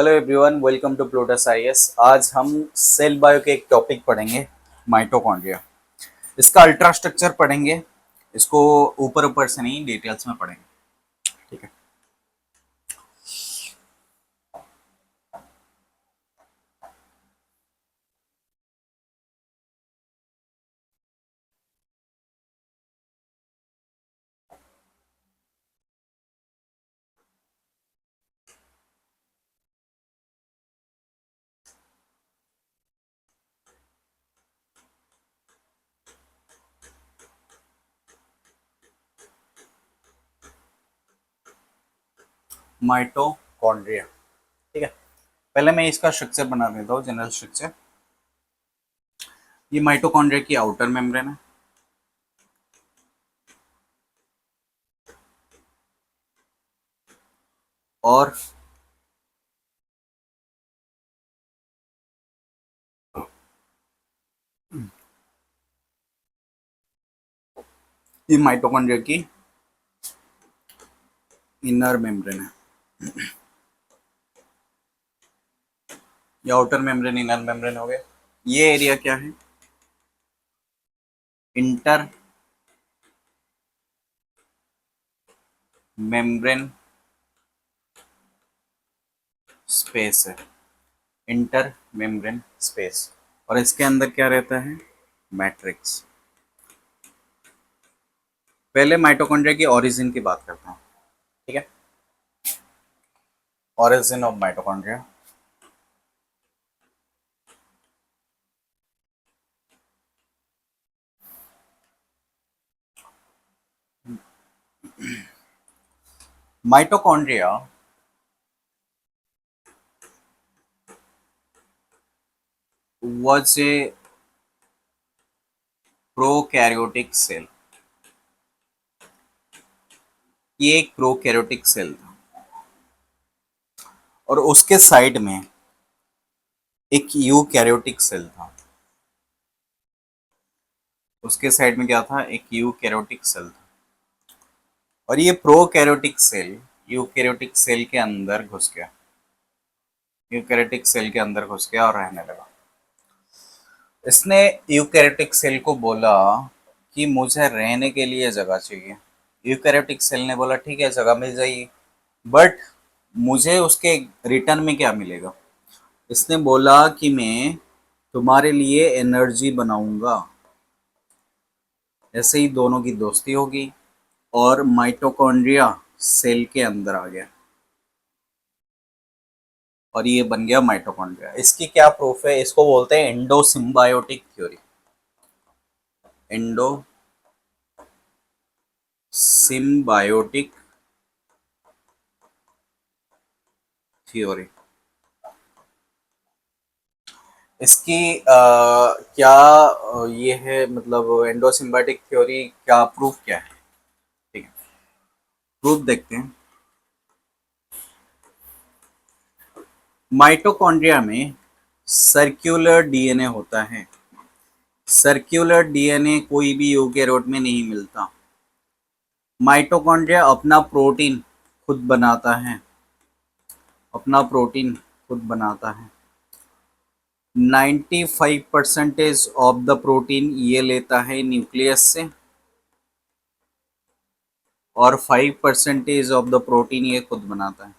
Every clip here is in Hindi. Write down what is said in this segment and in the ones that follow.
Hello everyone, welcome to Plutus IAS. आज हम सेल बायो के एक टॉपिक पढ़ेंगे, माइटोकॉन्ड्रिया। इसका अल्ट्रा स्ट्रक्चर पढ़ेंगे। इसको ऊपर ऊपर से नहीं, डिटेल्स में पढ़ेंगे। ठीक है। माइटोकॉन्ड्रिया। ठीक है। पहले मैं इसका स्ट्रक्चर बना देता हूँ, जनरल स्ट्रक्चर। ये माइटोकॉन्ड्रिया की आउटर मेम्ब्रेन है। और ये माइटोकॉन्ड्रिया की इनर मेम्ब्रेन है। ये आउटर मेम्ब्रेन, इनर मेम्ब्रेन हो गया। ये एरिया क्या है? इंटर मेम्ब्रेन स्पेस है। Inter membrane space. और इसके अंदर क्या रहता है? मैट्रिक्स। पहले माइटोकॉन्ड्रिया की ओरिजिन की बात करता हूँ। ठीक है। Origin of mitochondria. Mitochondria was a prokaryotic cell. ये एक प्रोकैरियोटिक सेल था और उसके साइड में एक यूकैरियोटिक सेल था। उसके साइड में क्या था? एक यूकैरियोटिक सेल था। और ये प्रोकैरियोटिक सेल यूकैरियोटिक सेल के अंदर घुस गया। यूकैरियोटिक सेल के अंदर घुस गया और रहने लगा। इसने यूकैरियोटिक सेल को बोला कि मुझे रहने के लिए जगह चाहिए। यूकैरियोटिक सेल ने बोला ठीक है, जगह मिल जाएगी, बट मुझे उसके रिटर्न में क्या मिलेगा? इसने बोला कि मैं तुम्हारे लिए एनर्जी बनाऊंगा। ऐसे ही दोनों की दोस्ती होगी और माइटोकॉन्ड्रिया सेल के अंदर आ गया और ये बन गया माइटोकॉन्ड्रिया। इसकी क्या प्रूफ है? इसको बोलते हैं endo symbiotic theory. Endo symbiotic theory. इसकी क्या ये है, मतलब एंडोसिम्बायोटिक थ्योरी क्या प्रूफ क्या है? ठीक है, प्रूफ देखते हैं। माइटोकॉन्ड्रिया में सर्कुलर डीएनए होता है। सर्कुलर डीएनए कोई भी यूकेरियोट में नहीं मिलता। माइटोकॉन्ड्रिया अपना प्रोटीन खुद बनाता है। अपना प्रोटीन खुद बनाता है। 95% ऑफ द प्रोटीन ये लेता है न्यूक्लियस से और 5% ऑफ द प्रोटीन ये खुद बनाता है।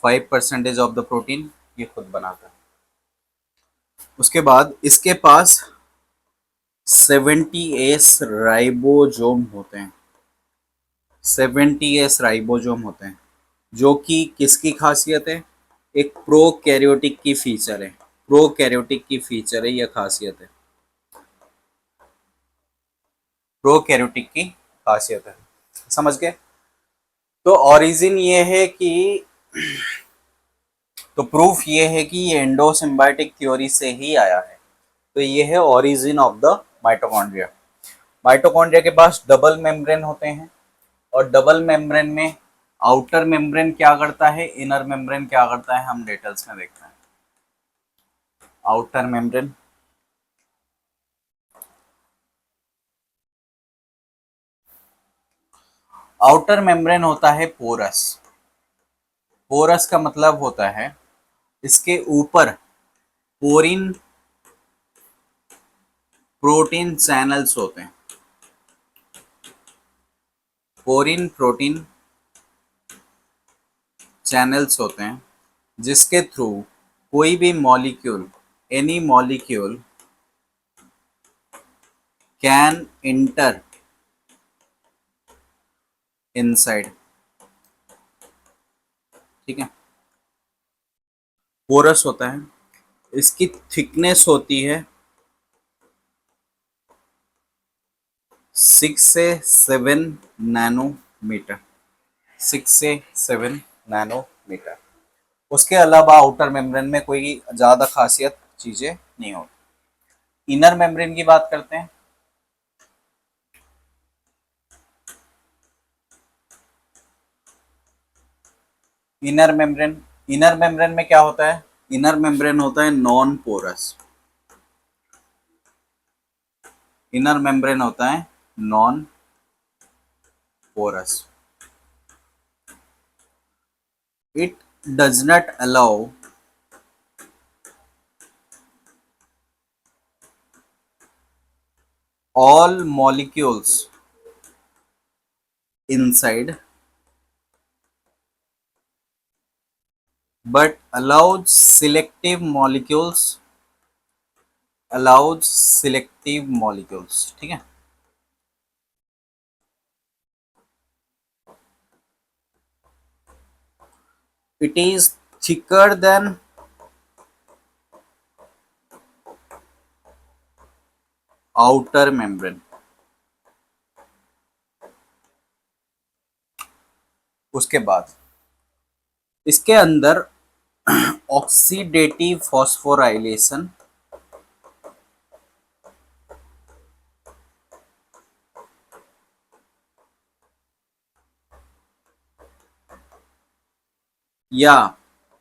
5% ऑफ द प्रोटीन ये खुद बनाता है। उसके बाद इसके पास 70s राइबोसोम होते हैं। 70s राइबोसोम होते हैं, जो कि किसकी खासियत है? एक प्रोकैरियोटिक की फीचर है। प्रोकैरियोटिक की फीचर है, यह खासियत है। प्रोकैरियोटिक की खासियत है। समझ गए? तो ओरिजिन ये है कि, तो प्रूफ ये है कि ये एंडोसिम्बायोटिक थ्योरी से ही आया है। तो ये है origin of the mitochondria. Mitochondria के पास डबल मेम्ब्रेन होते हैं और डबल मेम्ब्रेन में आउटर मेम्ब्रेन क्या करता है, इनर मेम्ब्रेन क्या करता है, हम डिटेल्स में देखते हैं। आउटर मेम्ब्रेन आउटर मेम्ब्रेन होता है पोरस। पोरस का मतलब होता है इसके ऊपर पोरिन प्रोटीन चैनल्स होते हैं। पोरिन प्रोटीन चैनल्स होते हैं जिसके थ्रू कोई भी molecule, any molecule can inter inside. ठीक है, पोरस होता है, इसकी थिकनेस होती है 6 से 7 नैनोमीटर। 6 से 7 नैनोमीटर। उसके अलावा आउटर मेम्ब्रेन में कोई ज्यादा खासियत चीजें नहीं होती। इनर मेम्ब्रेन की बात करते हैं। इनर मेम्ब्रेन में क्या होता है? इनर मेम्ब्रेन होता है नॉन पोरस। इनर मेम्ब्रेन होता है non porous. It does not allow all molecules inside but allows selective molecules। ठीक है, it is thicker than outer membrane। उसके बाद इसके अंदर ऑक्सीडेटिव फॉस्फोराइलेशन या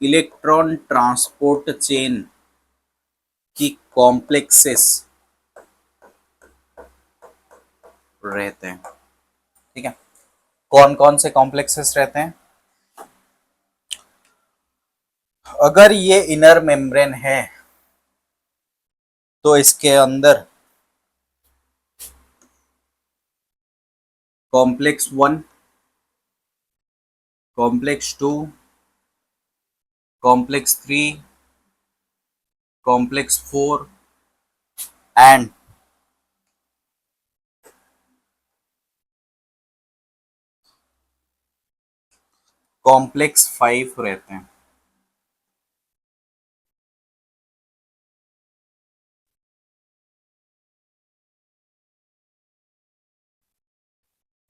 इलेक्ट्रॉन ट्रांसपोर्ट चेन की कॉम्प्लेक्सेस रहते हैं। ठीक है, कौन कौन से कॉम्प्लेक्सेस रहते हैं? अगर ये इनर मेम्ब्रेन है तो इसके अंदर complex 1, complex 2, complex 3, complex 4 and complex 5 रहते हैं।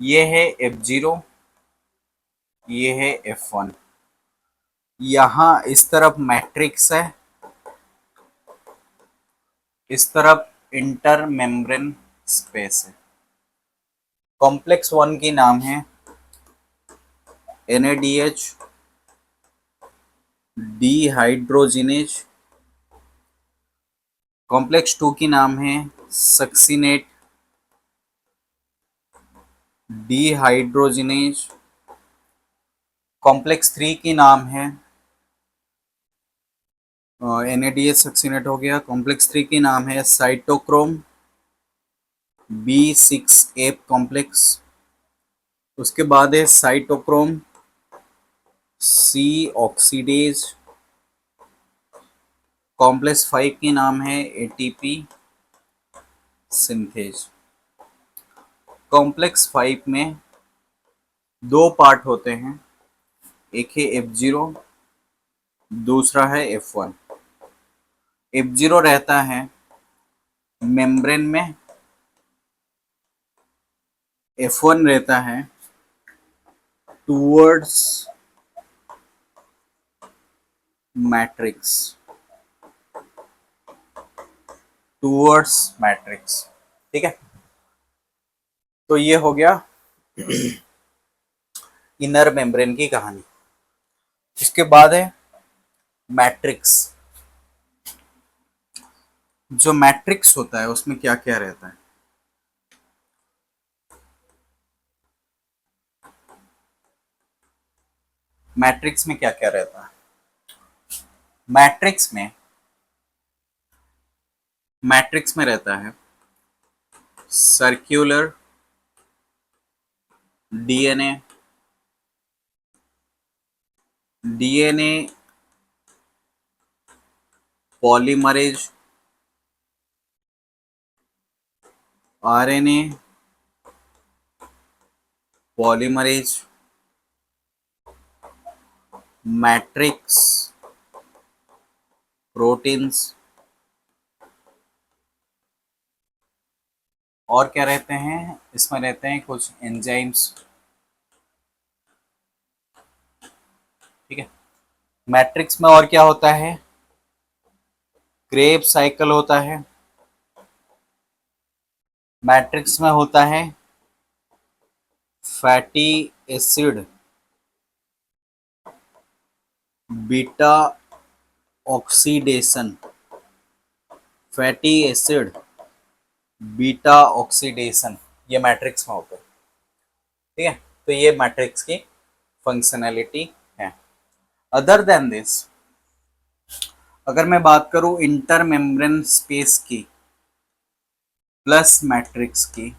ये है F0, ये है F1। यहाँ इस तरफ मैट्रिक्स है, इस तरफ इंटर मेम्ब्रेन स्पेस है। कॉम्प्लेक्स 1 की नाम है NADH डिहाइड्रोजिनेज। कॉम्प्लेक्स 2 की नाम है सक्सिनेट डिहाइड्रोजिनेज। कॉम्प्लेक्स 3 की नाम है NADH सक्सिनेट हो गया। कॉम्प्लेक्स 3 की नाम है साइटोक्रोम B6 कॉम्प्लेक्स। उसके बाद है साइटोक्रोम C ऑक्सीडेज। कॉम्प्लेक्स 5 की नाम है ATP सिंथेज। कॉम्प्लेक्स 5 में दो पार्ट होते हैं, एक है F0, दूसरा है F1। F0 रहता है मेम्ब्रेन में, F1 रहता है टूवर्ड्स मैट्रिक्स। Towards matrix. ठीक है, तो ये हो गया इनर मेम्ब्रेन की कहानी। इसके बाद है मैट्रिक्स। जो मैट्रिक्स होता है उसमें क्या क्या रहता है? मैट्रिक्स में क्या क्या रहता है? मैट्रिक्स में रहता है circular DNA, DNA polymerase, RNA polymerase, matrix proteins, और क्या रहते हैं इसमें? रहते हैं कुछ एंजाइम्स। ठीक है। मैट्रिक्स में और क्या होता है? क्रेब साइकिल होता है। मैट्रिक्स में होता है fatty acid beta oxidation, fatty acid beta oxidation, ये मैट्रिक्स में होता है। ठीक है, तो ये मैट्रिक्स की फंक्शनैलिटी है। अदर देन दिस, अगर मैं बात करूं इंटर मेम्ब्रेन स्पेस की प्लस मैट्रिक्स की,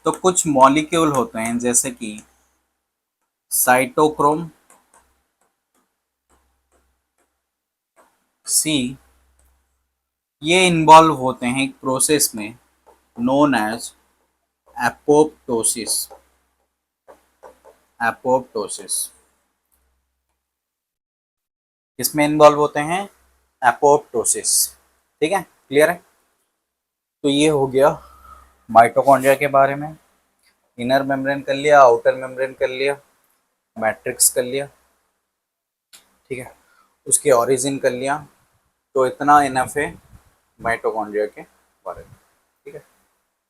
तो कुछ मॉलिक्यूल होते हैं जैसे कि साइटोक्रोम सी, ये इन्वॉल्व होते हैं एक प्रोसेस में नोन एज एपोप्टोसिस। एपोप्टोसिस किसमें इन्वॉल्व होते हैं? एपोप्टोसिस। ठीक है, क्लियर है? तो ये हो गया माइटोकॉन्ड्रिया के बारे में। इनर मेम्ब्रेन कर लिया, आउटर मेम्ब्रेन कर लिया, मैट्रिक्स कर लिया। ठीक है, उसके ओरिजिन कर लिया। तो इतना इनफ है माइटोकॉन्ड्रिया के बारे में। ठीक है।